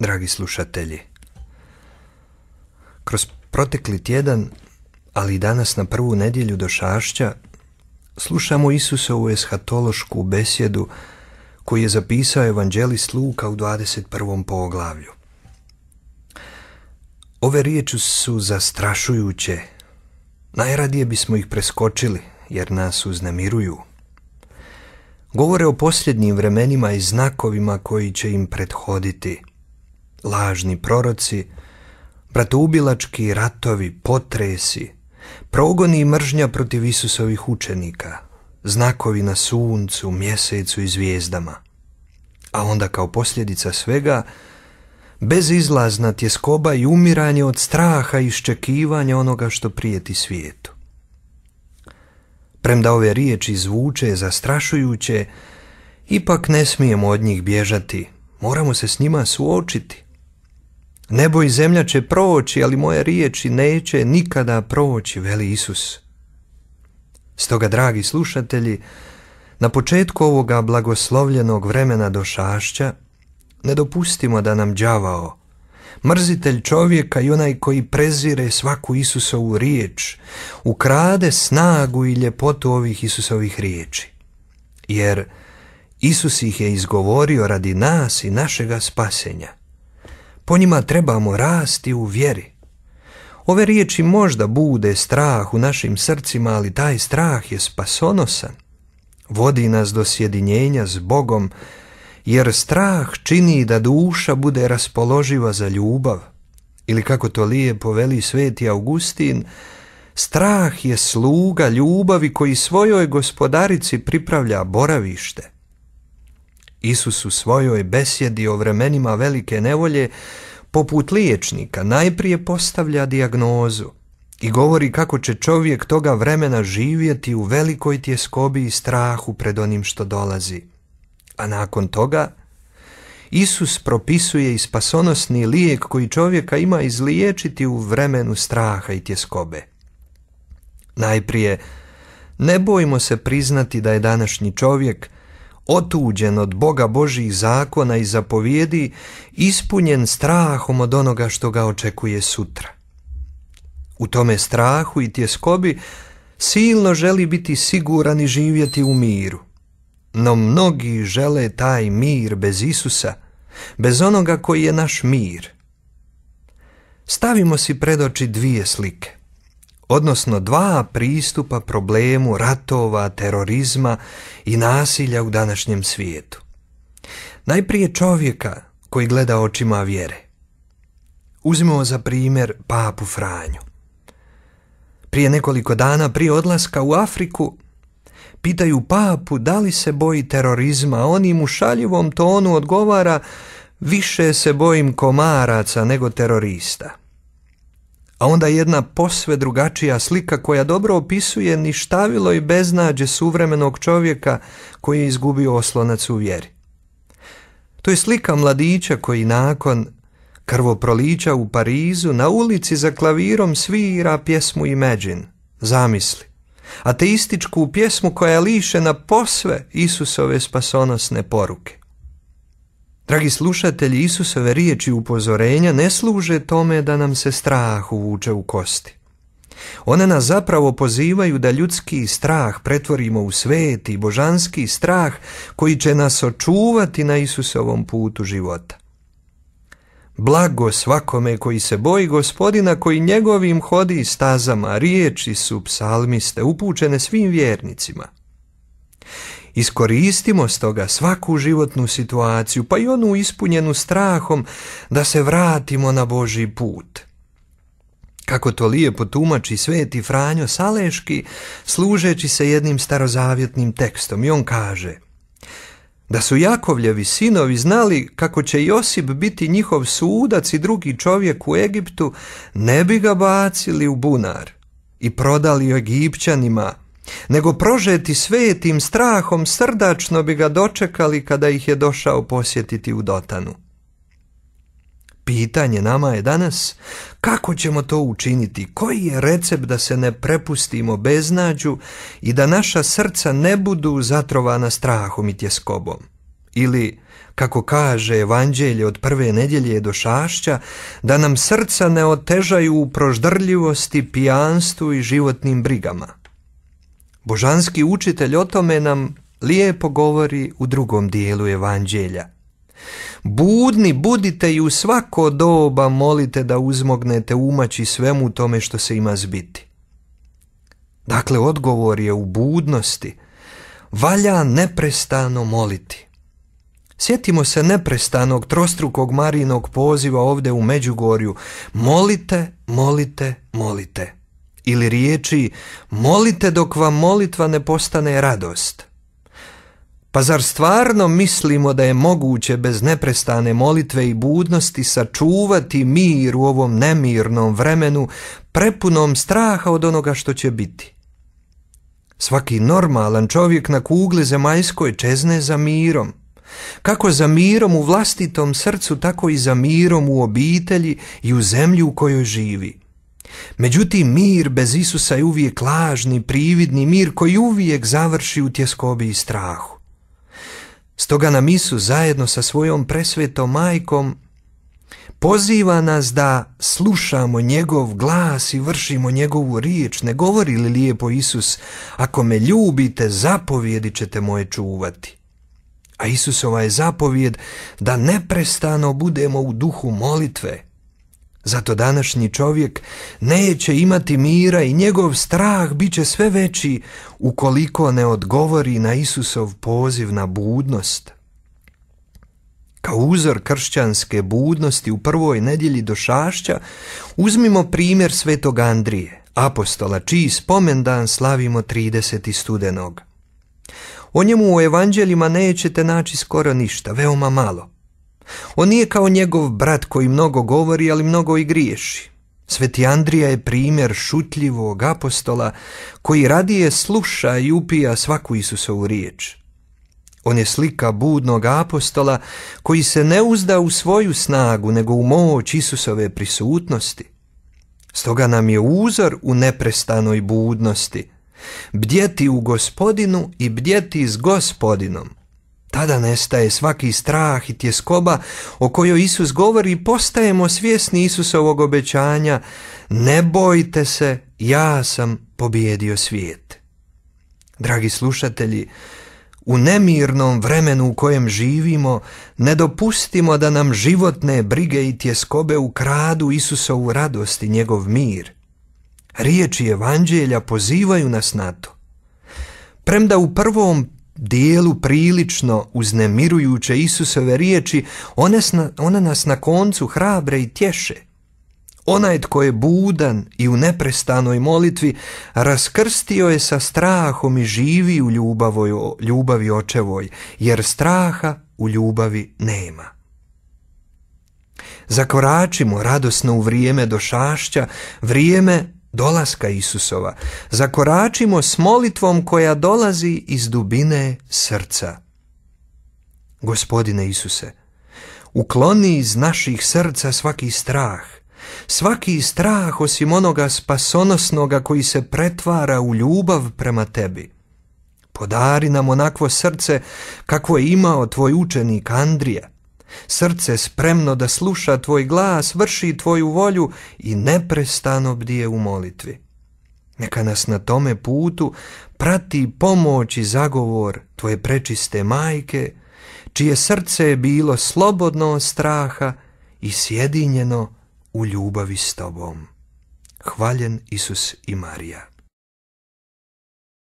Dragi slušatelji, kroz protekli tjedan, ali i danas na prvu nedjelju Došašća, slušamo Isusovu eshatološku besjedu koju je zapisao evanđelist Luka u 21. poglavlju. Ove riječi su zastrašujuće. Najradije bismo ih preskočili jer nas uznemiruju. Govore o posljednjim vremenima i znakovima koji će im prethoditi. Lažni proroci, bratoubilački ratovi, potresi, progoni i mržnja protiv Isusovih učenika, znakovi na suncu, mjesecu i zvijezdama. A onda kao posljedica svega, bezizlazna tjeskoba i umiranje od straha i iščekivanja onoga što prijeti svijetu. Premda ove riječi zvuče zastrašujuće, ipak ne smijemo od njih bježati, moramo se s njima suočiti. Nebo i zemlja će proći, ali moje riječi neće nikada proći, veli Isus. Stoga, dragi slušatelji, na početku ovoga blagoslovljenog vremena Došašća ne dopustimo da nam đavao, mrzitelj čovjeka i onaj koji prezire svaku Isusovu riječ, ukrade snagu i ljepotu ovih Isusovih riječi. Jer Isus ih je izgovorio radi nas i našega spasenja. Po njima trebamo rasti u vjeri. Ove riječi možda bude strah u našim srcima, ali taj strah je spasonosan. Vodi nas do sjedinjenja s Bogom, jer strah čini da duša bude raspoloživa za ljubav. Ili kako to lijepo veli sveti Augustin, strah je sluga ljubavi koji svojoj gospodarici pripravlja boravište. Isus u svojoj besjedi o vremenima velike nevolje poput liječnika najprije postavlja dijagnozu i govori kako će čovjek toga vremena živjeti u velikoj tjeskobi i strahu pred onim što dolazi. A nakon toga Isus propisuje i spasonosni lijek koji čovjeka ima izliječiti u vremenu straha i tjeskobe. Najprije, ne bojmo se priznati da je današnji čovjek otuđen od Boga Božjih zakona i zapovjedi, ispunjen strahom od onoga što ga očekuje sutra. U tome strahu i tjeskobi silno želi biti siguran i živjeti u miru. No mnogi žele taj mir bez Isusa, bez onoga koji je naš mir. Stavimo si pred oči dvije slike, odnosno dva pristupa problemu ratova, terorizma i nasilja u današnjem svijetu. Najprije čovjeka koji gleda očima vjere. Uzmimo za primjer papu Franju. Prije nekoliko dana prije odlaska u Afriku pitaju papu da li se boji terorizma, a on im u šaljivom tonu odgovara: više se bojim komaraca nego terorista. A onda jedna posve drugačija slika koja dobro opisuje ništavilo i beznađe suvremenog čovjeka koji je izgubio oslonac u vjeri. To je slika mladića koji nakon krvoprolića u Parizu na ulici za klavirom svira pjesmu Imagine, zamisli, ateističku pjesmu koja je lišena posve Isusove spasonosne poruke. Dragi slušatelji, Isusove riječi upozorenja ne služe tome da nam se strah uvuče u kosti. One nas zapravo pozivaju da ljudski strah pretvorimo u sveti, božanski strah koji će nas očuvati na Isusovom putu života. Blago svakome koji se boji Gospodina, koji njegovim hodi stazama, riječi su psalmiste upućene svim vjernicima. Iskoristimo stoga svaku životnu situaciju, pa i onu ispunjenu strahom, da se vratimo na Božji put. Kako to lijepo tumači sveti Franjo Saleški, služeći se jednim starozavjetnim tekstom, i on kaže: da su Jakovljevi sinovi znali kako će Josip biti njihov sudac i drugi čovjek u Egiptu, ne bi ga bacili u bunar i prodali Egipćanima, nego prožeti svetim strahom srdačno bi ga dočekali kada ih je došao posjetiti u Dotanu. Pitanje nama je danas kako ćemo to učiniti, koji je recept da se ne prepustimo beznađu i da naša srca ne budu zatrovana strahom i tjeskobom. ili, kako kaže Evanđelje od prve nedjelje do Šašća, da nam srca ne otežaju u proždrljivosti, pijanstvu i životnim brigama. Božanski učitelj o tome nam lijepo govori u drugom dijelu Evanđelja. Budni budite i u svako doba molite da uzmognete umaći svemu tome što se ima zbiti. Dakle, odgovor je u budnosti. Valja neprestano moliti. Sjetimo se neprestanog trostrukog Marijinog poziva ovdje u Međugorju: molite, molite, molite. Ili riječi: molite dok vam molitva ne postane radost. Pa zar stvarno mislimo da je moguće bez neprestane molitve i budnosti sačuvati mir u ovom nemirnom vremenu, prepunom straha od onoga što će biti? Svaki normalan čovjek na kugli zemaljskoj čezne za mirom. Kako za mirom u vlastitom srcu, tako i za mirom u obitelji i u zemlji u kojoj živi. Međutim, mir bez Isusa je uvijek lažni, prividni mir koji uvijek završi u tjeskobi i strahu. Stoga nam Isus zajedno sa svojom presvetom majkom poziva nas da slušamo njegov glas i vršimo njegovu riječ. Ne govori li lijepo Isus: ako me ljubite, zapovjedi ćete moje čuvati. A Isusova je zapovjed da neprestano budemo u duhu molitve. Zato današnji čovjek neće imati mira i njegov strah bit će sve veći ukoliko ne odgovori na Isusov poziv na budnost. Kao uzor kršćanske budnosti u prvoj nedjelji do Šašća uzmimo primjer svetog Andrije, apostola, čiji spomendan slavimo 30. studenog. O njemu u evanđeljima nećete naći skoro ništa, veoma malo. On nije kao njegov brat koji mnogo govori, ali mnogo i griješi. Sveti Andrija je primjer šutljivog apostola koji radije sluša i upija svaku Isusovu riječ. On je slika budnog apostola koji se ne uzda u svoju snagu, nego u moć Isusove prisutnosti. Stoga nam je uzor u neprestanoj budnosti: bdjeti u Gospodinu i bdjeti s Gospodinom. Tada nestaje svaki strah i tjeskoba o kojoj Isus govori i postajemo svjesni Isusovog obećanja: ne bojte se, ja sam pobijedio svijet. Dragi slušatelji, u nemirnom vremenu u kojem živimo, ne dopustimo da nam životne brige i tjeskobe ukradu Isusovu radost i njegov mir. Riječi Evanđelja pozivaju nas na to. Premda u prvom dijelu prilično uznemirujuće Isusove riječi, one nas na koncu hrabre i tješe. Onaj tko je budan i u neprestanoj molitvi raskrstio je sa strahom i živi u ljubavi očevoj, jer straha u ljubavi nema. Zakoračimo radosno u vrijeme do Šašća, vrijeme dolaska Isusova. Zakoračimo s molitvom koja dolazi iz dubine srca. Gospodine Isuse, ukloni iz naših srca svaki strah osim onoga spasonosnoga koji se pretvara u ljubav prema tebi. Podari nam onakvo srce kakvo je imao tvoj učenik Andrija. Srce spremno da sluša tvoj glas, vrši tvoju volju i neprestano bdije u molitvi. Neka nas na tome putu prati pomoć i zagovor tvoje prečiste majke, čije srce je bilo slobodno od straha i sjedinjeno u ljubavi s tobom. Hvaljen Isus i Marija.